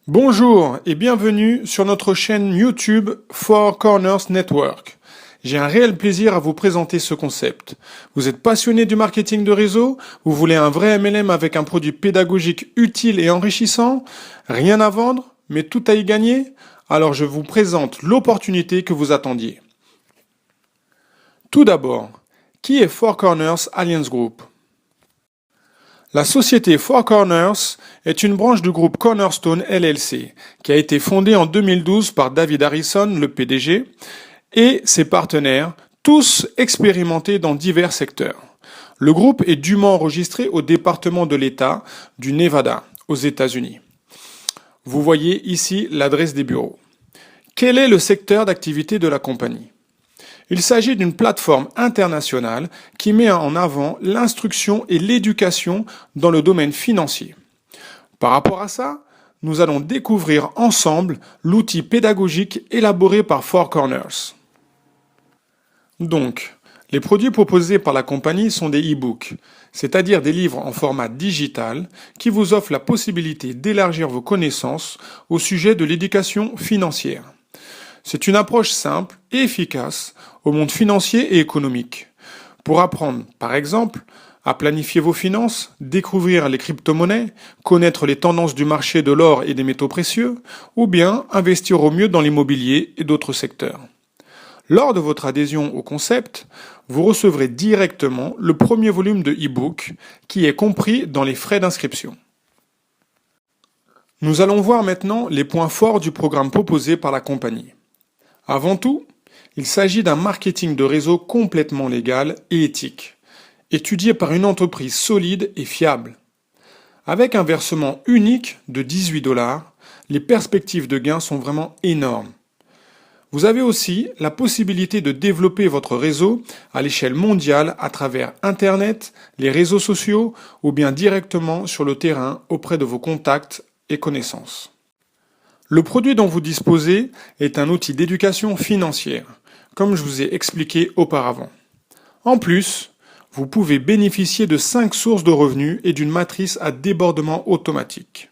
Bonjour et bienvenue sur notre chaîne YouTube Four Corners Network. J'ai un réel plaisir à vous présenter ce concept. Vous êtes passionné du marketing de réseau? Vous voulez un vrai MLM avec un produit pédagogique utile et enrichissant? Rien à vendre, mais tout à y gagner? Alors je vous présente l'opportunité que vous attendiez. Tout d'abord, qui est Four Corners Alliance Group? La société Four Corners est une branche du groupe Cornerstone LLC, qui a été fondée en 2012 par David Harrison, le PDG, et ses partenaires, tous expérimentés dans divers secteurs. Le groupe est dûment enregistré au département de l'État du Nevada, aux États-Unis. Vous voyez ici l'adresse des bureaux. Quel est le secteur d'activité de la compagnie ? Il s'agit d'une plateforme internationale qui met en avant l'instruction et l'éducation dans le domaine financier. Par rapport à ça, nous allons découvrir ensemble l'outil pédagogique élaboré par Four Corners. Donc, les produits proposés par la compagnie sont des e-books, c'est-à-dire des livres en format digital qui vous offrent la possibilité d'élargir vos connaissances au sujet de l'éducation financière. C'est une approche simple et efficace au monde financier et économique. Pour apprendre, par exemple, à planifier vos finances, découvrir les crypto-monnaies, connaître les tendances du marché de l'or et des métaux précieux, ou bien investir au mieux dans l'immobilier et d'autres secteurs. Lors de votre adhésion au concept, vous recevrez directement le premier volume de e-book qui est compris dans les frais d'inscription. Nous allons voir maintenant les points forts du programme proposé par la compagnie. Avant tout, il s'agit d'un marketing de réseau complètement légal et éthique, étudié par une entreprise solide et fiable. Avec un versement unique de 18 $, les perspectives de gains sont vraiment énormes. Vous avez aussi la possibilité de développer votre réseau à l'échelle mondiale à travers Internet, les réseaux sociaux ou bien directement sur le terrain auprès de vos contacts et connaissances. Le produit dont vous disposez est un outil d'éducation financière, comme je vous ai expliqué auparavant. En plus, vous pouvez bénéficier de 5 sources de revenus et d'une matrice à débordement automatique.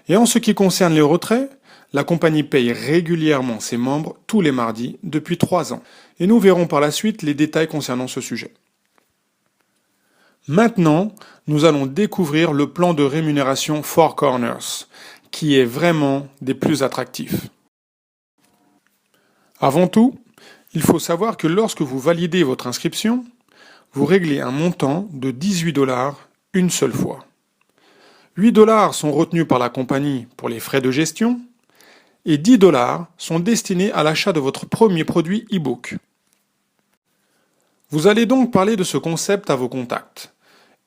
Et en ce qui concerne les retraits, la compagnie paye régulièrement ses membres tous les mardis depuis 3 ans. Et nous verrons par la suite les détails concernant ce sujet. Maintenant, nous allons découvrir le plan de rémunération Four Corners, qui est vraiment des plus attractifs. Avant tout, il faut savoir que lorsque vous validez votre inscription, vous réglez un montant de 18 $ une seule fois. 8 $ sont retenus par la compagnie pour les frais de gestion et 10 $ sont destinés à l'achat de votre premier produit e-book. Vous allez donc parler de ce concept à vos contacts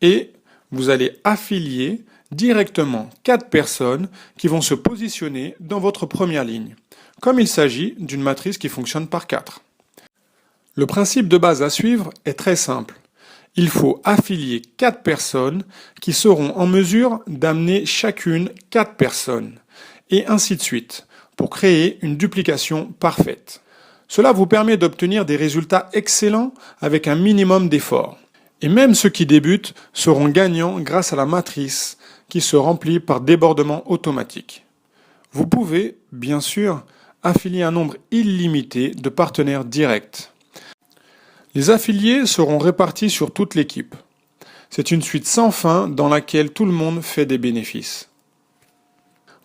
et vous allez affilier directement 4 personnes qui vont se positionner dans votre première ligne, comme il s'agit d'une matrice qui fonctionne par 4. Le principe de base à suivre est très simple. Il faut affilier 4 personnes qui seront en mesure d'amener chacune 4 personnes, et ainsi de suite, pour créer une duplication parfaite. Cela vous permet d'obtenir des résultats excellents avec un minimum d'efforts. Et même ceux qui débutent seront gagnants grâce à la matrice qui se remplit par débordement automatique. Vous pouvez, bien sûr, affilier un nombre illimité de partenaires directs. Les affiliés seront répartis sur toute l'équipe. C'est une suite sans fin dans laquelle tout le monde fait des bénéfices.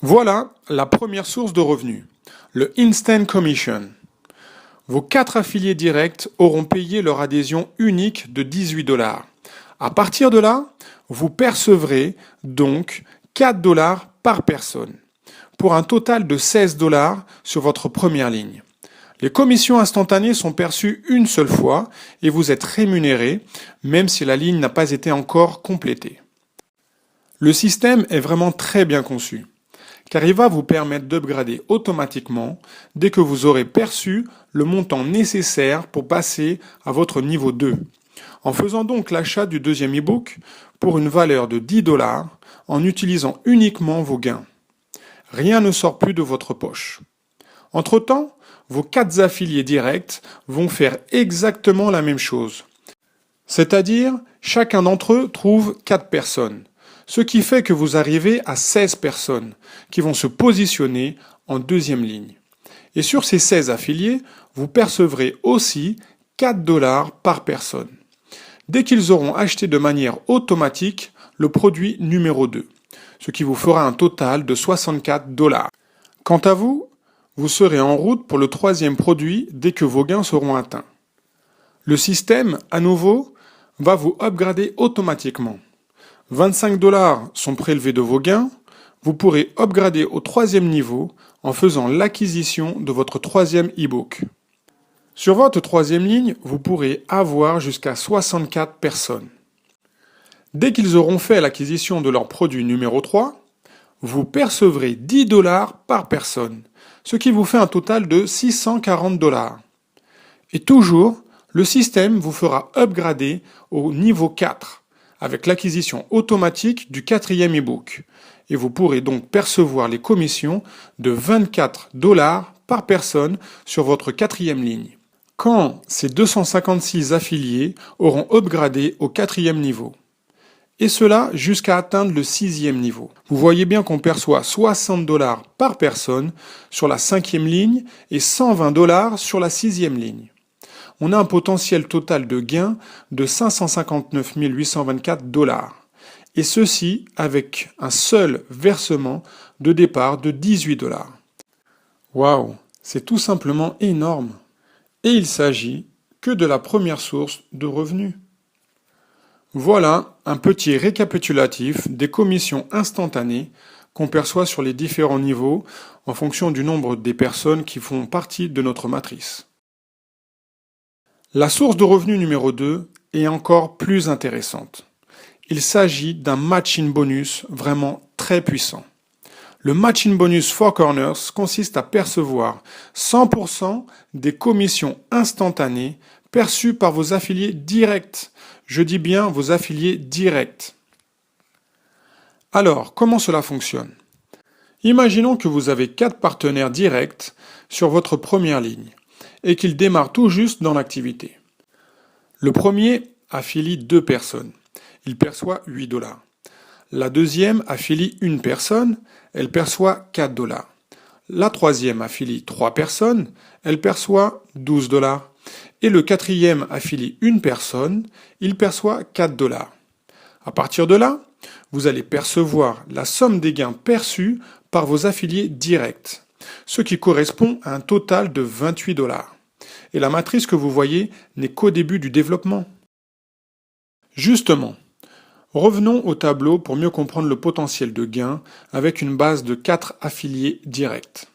Voilà la première source de revenus, le Instant Commission. Vos 4 affiliés directs auront payé leur adhésion unique de 18 $. À partir de là, vous percevrez donc 4 $ par personne, pour un total de 16 $ sur votre première ligne. Les commissions instantanées sont perçues une seule fois et vous êtes rémunéré, même si la ligne n'a pas été encore complétée. Le système est vraiment très bien conçu, car il va vous permettre d'upgrader automatiquement dès que vous aurez perçu le montant nécessaire pour passer à votre niveau 2, en faisant donc l'achat du deuxième e-book pour une valeur de 10 $ en utilisant uniquement vos gains. Rien ne sort plus de votre poche. Entre-temps, vos 4 affiliés directs vont faire exactement la même chose. C'est-à-dire, chacun d'entre eux trouve 4 personnes, Ce qui fait que vous arrivez à 16 personnes qui vont se positionner en deuxième ligne. Et sur ces 16 affiliés, vous percevrez aussi 4 dollars par personne, dès qu'ils auront acheté de manière automatique le produit numéro 2, ce qui vous fera un total de 64 dollars. Quant à vous, vous serez en route pour le troisième produit dès que vos gains seront atteints. Le système, à nouveau, va vous upgrader automatiquement. 25 dollars sont prélevés de vos gains, vous pourrez upgrader au troisième niveau en faisant l'acquisition de votre troisième e-book. Sur votre troisième ligne, vous pourrez avoir jusqu'à 64 personnes. Dès qu'ils auront fait l'acquisition de leur produit numéro 3, vous percevrez 10 dollars par personne, ce qui vous fait un total de 640 dollars. Et toujours, le système vous fera upgrader au niveau 4 avec l'acquisition automatique du quatrième e-book. Et vous pourrez donc percevoir les commissions de 24 dollars par personne sur votre quatrième ligne. Quand ces 256 affiliés auront upgradé au quatrième niveau. Et cela jusqu'à atteindre le sixième niveau. Vous voyez bien qu'on perçoit 60 dollars par personne sur la cinquième ligne et 120 dollars sur la sixième ligne. On a un potentiel total de gain de 559 824 dollars. Et ceci avec un seul versement de départ de 18 dollars. Waouh, c'est tout simplement énorme. Et il s'agit que de la première source de revenus. Voilà un petit récapitulatif des commissions instantanées qu'on perçoit sur les différents niveaux en fonction du nombre des personnes qui font partie de notre matrice. La source de revenus numéro 2 est encore plus intéressante. Il s'agit d'un matching bonus vraiment très puissant. Le matching bonus Four Corners consiste à percevoir 100% des commissions instantanées perçues par vos affiliés directs. Je dis bien vos affiliés directs. Alors, comment cela fonctionne? Imaginons que vous avez 4 partenaires directs sur votre première ligne et qu'ils démarrent tout juste dans l'activité. Le premier affilie 2 personnes. Il perçoit 8 dollars. La deuxième affilie une personne, elle perçoit 4 dollars. La troisième affilie 3 personnes, elle perçoit 12 dollars. Et le quatrième affilie une personne, il perçoit 4 dollars. À partir de là, vous allez percevoir la somme des gains perçus par vos affiliés directs, ce qui correspond à un total de 28 dollars. Et la matrice que vous voyez n'est qu'au début du développement. Justement, revenons au tableau pour mieux comprendre le potentiel de gain avec une base de 4 affiliés directs.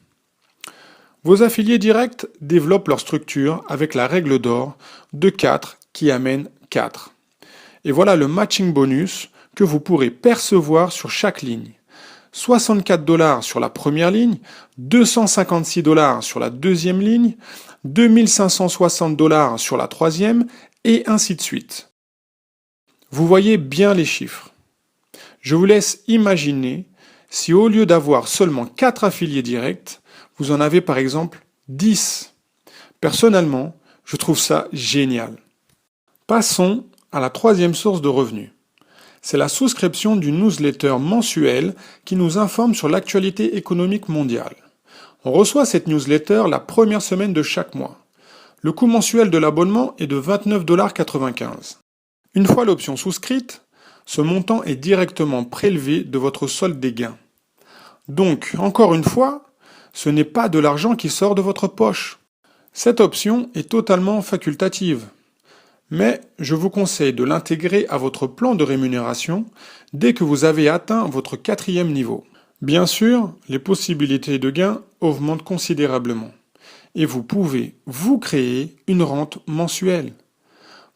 Vos affiliés directs développent leur structure avec la règle d'or de 4 qui amène 4. Et voilà le matching bonus que vous pourrez percevoir sur chaque ligne. 64 dollars sur la première ligne, 256 dollars sur la deuxième ligne, 2560 dollars sur la troisième, et ainsi de suite. Vous voyez bien les chiffres. Je vous laisse imaginer si au lieu d'avoir seulement 4 affiliés directs, vous en avez par exemple 10. Personnellement, je trouve ça génial. Passons à la troisième source de revenus. C'est la souscription du newsletter mensuel qui nous informe sur l'actualité économique mondiale. On reçoit cette newsletter la première semaine de chaque mois. Le coût mensuel de l'abonnement est de 29,95 $. Une fois l'option souscrite, ce montant est directement prélevé de votre solde des gains. Donc, encore une fois, ce n'est pas de l'argent qui sort de votre poche. Cette option est totalement facultative. Mais je vous conseille de l'intégrer à votre plan de rémunération dès que vous avez atteint votre 4e niveau. Bien sûr, les possibilités de gain augmentent considérablement et vous pouvez vous créer une rente mensuelle.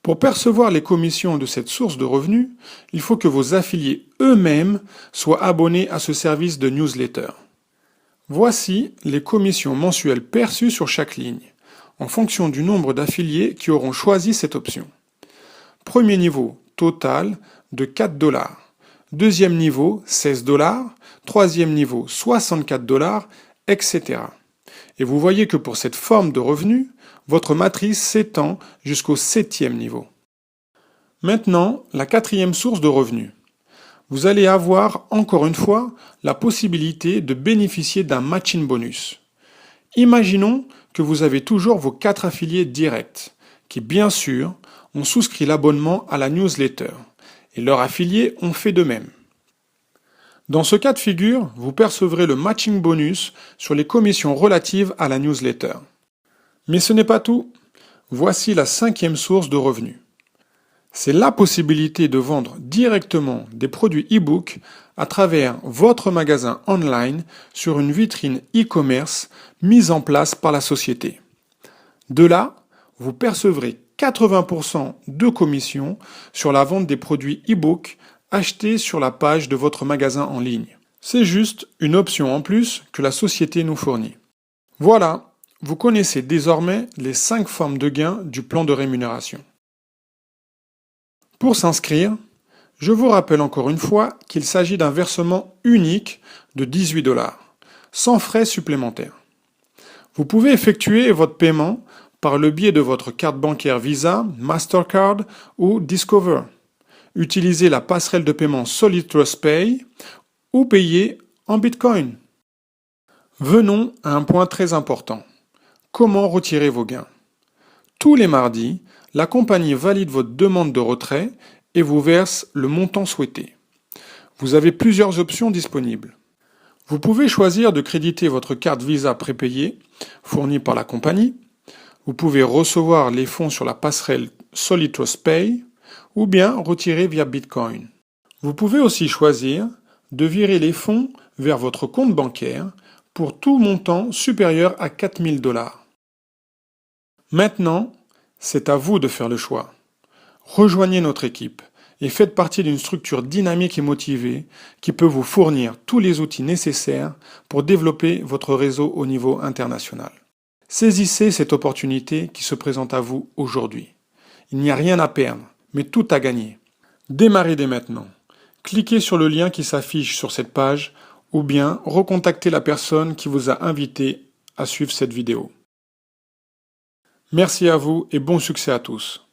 Pour percevoir les commissions de cette source de revenus, il faut que vos affiliés eux-mêmes soient abonnés à ce service de newsletter. Voici les commissions mensuelles perçues sur chaque ligne, en fonction du nombre d'affiliés qui auront choisi cette option. Premier niveau, total de 4 dollars. Deuxième niveau, 16 dollars. Troisième niveau, 64 dollars, etc. Et vous voyez que pour cette forme de revenu, votre matrice s'étend jusqu'au 7e niveau. Maintenant, la 4e source de revenus. vous allez avoir encore une fois la possibilité de bénéficier d'un matching bonus. Imaginons que vous avez toujours vos 4 affiliés directs qui, bien sûr, ont souscrit l'abonnement à la newsletter et leurs affiliés ont fait de même. Dans ce cas de figure, vous percevrez le matching bonus sur les commissions relatives à la newsletter. Mais ce n'est pas tout. Voici la 5e source de revenus. C'est la possibilité de vendre directement des produits e-book à travers votre magasin online sur une vitrine e-commerce mise en place par la société. De là, vous percevrez 80% de commission sur la vente des produits e-book achetés sur la page de votre magasin en ligne. C'est juste une option en plus que la société nous fournit. Voilà, vous connaissez désormais les 5 formes de gains du plan de rémunération. Pour s'inscrire, je vous rappelle encore une fois qu'il s'agit d'un versement unique de 18 $, sans frais supplémentaires. Vous pouvez effectuer votre paiement par le biais de votre carte bancaire Visa, Mastercard ou Discover. Utilisez la passerelle de paiement Solid Trust Pay ou payer en Bitcoin. Venons à un point très important. Comment retirer vos gains? Tous les mardis, la compagnie valide votre demande de retrait et vous verse le montant souhaité. Vous avez plusieurs options disponibles. Vous pouvez choisir de créditer votre carte Visa prépayée fournie par la compagnie. Vous pouvez recevoir les fonds sur la passerelle Solid Trust Pay ou bien retirer via Bitcoin. Vous pouvez aussi choisir de virer les fonds vers votre compte bancaire pour tout montant supérieur à 4 000 $. Maintenant, c'est à vous de faire le choix. Rejoignez notre équipe et faites partie d'une structure dynamique et motivée qui peut vous fournir tous les outils nécessaires pour développer votre réseau au niveau international. Saisissez cette opportunité qui se présente à vous aujourd'hui. Il n'y a rien à perdre, mais tout à gagner. Démarrez dès maintenant. Cliquez sur le lien qui s'affiche sur cette page ou bien recontactez la personne qui vous a invité à suivre cette vidéo. Merci à vous et bon succès à tous.